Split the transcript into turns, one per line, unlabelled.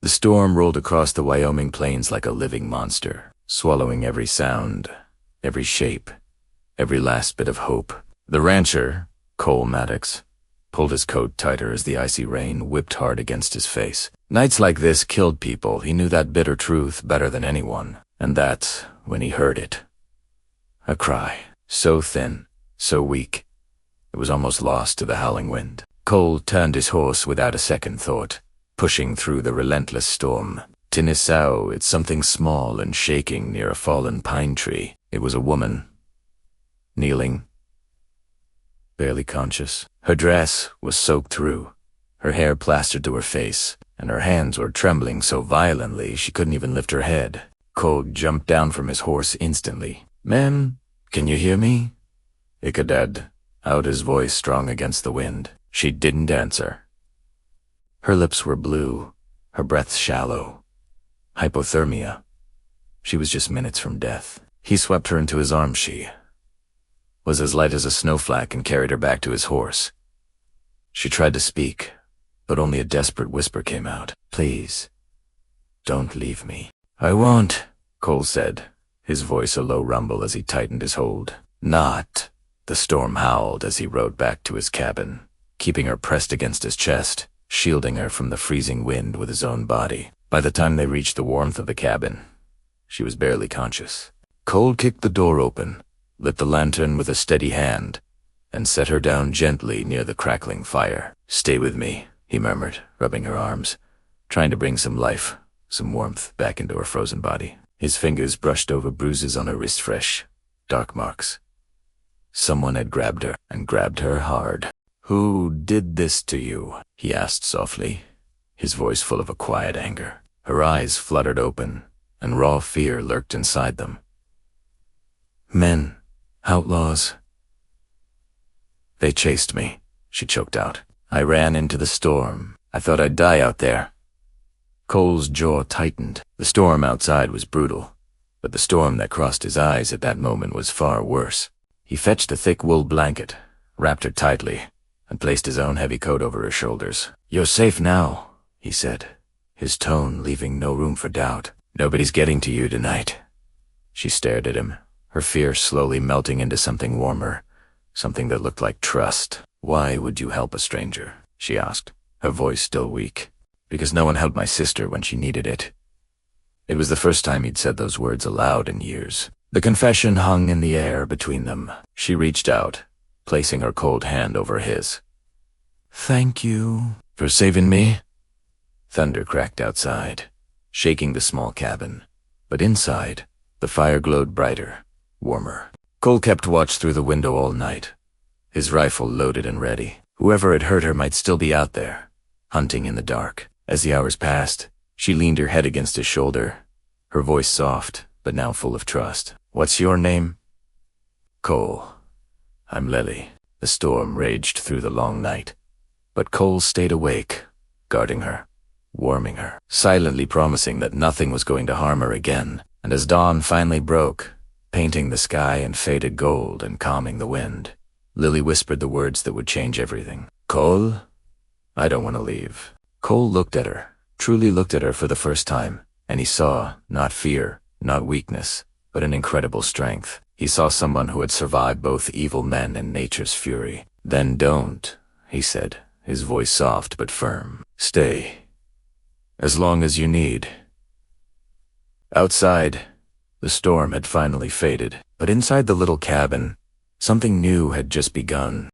The storm rolled across the Wyoming plains like a living monster, swallowing every sound, every shape, every last bit of hope. The rancher, Cole Maddox, pulled his coat tighter as the icy rain whipped hard against his face. Nights like this killed people. He knew that bitter truth better than anyone. And that's when he heard it. A cry, so thin, so weak, it was almost lost to the howling wind. Cole turned his horse without a second thought, pushing through the relentless storm. Tinisau, it's something small and shaking near a fallen pine tree. It was a woman, kneeling, barely conscious. Her dress was soaked through, her hair plastered to her face, and her hands were trembling so violently she couldn't even lift her head. Cole jumped down from his horse instantly. "Ma'am, can you hear me?" Ichabod, out his voice strong against the wind. She didn't answer. Her lips were blue, her breath shallow. Hypothermia. She was just minutes from death. He swept her into his arms. She was as light as a snowflake and carried her back to his horse. She tried to speak, but only a desperate whisper came out. "Please, don't leave me." "I won't," Cole said, his voice a low rumble as he tightened his hold. "Not," the storm howled as he rode back to his cabin, keeping her pressed against his chest, shielding her from the freezing wind with his own body. By the time they reached the warmth of the cabin, she was barely conscious. Cole kicked the door open, lit the lantern with a steady hand, and set her down gently near the crackling fire. "Stay with me," he murmured, rubbing her arms, trying to bring some life, some warmth back into her frozen body. His fingers brushed over bruises on her wrist, fresh, dark marks. Someone had grabbed her, and grabbed her hard. "Who did this to you?" he asked softly, his voice full of a quiet anger. Her eyes fluttered open, and raw fear lurked inside them. "Men. Outlaws. They chased me," she choked out. "I ran into the storm. I thought I'd die out there." Cole's jaw tightened. The storm outside was brutal, but the storm that crossed his eyes at that moment was far worse. He fetched a thick wool blanket, wrapped her tightly, and placed his own heavy coat over her shoulders. "You're safe now," he said, his tone leaving no room for doubt. "Nobody's getting to you tonight." She stared at him, her fear slowly melting into something warmer, something that looked like trust. "Why would you help a stranger?" she asked, her voice still weak. "Because no one helped my sister when she needed it." It was the first time he'd said those words aloud in years. The confession hung in the air between them. She reached out, placing her cold hand over his. "Thank you for saving me." Thunder cracked outside, shaking the small cabin, but inside, the fire glowed brighter, warmer. Cole kept watch through the window all night, his rifle loaded and ready. Whoever had hurt her might still be out there, hunting in the dark. As the hours passed, she leaned her head against his shoulder, her voice soft, but now full of trust. "What's your name?" "Cole. I'm Lily." The storm raged through the long night, but Cole stayed awake, guarding her, warming her, silently promising that nothing was going to harm her again. And as dawn finally broke, painting the sky in faded gold and calming the wind, Lily whispered the words that would change everything. "Cole, I don't want to leave." Cole looked at her, truly looked at her for the first time, and he saw not fear, not weakness, but an incredible strength. He saw someone who had survived both evil men and nature's fury. "Then don't," he said, his voice soft but firm. "Stay. As long as you need." Outside, the storm had finally faded, but inside the little cabin, something new had just begun.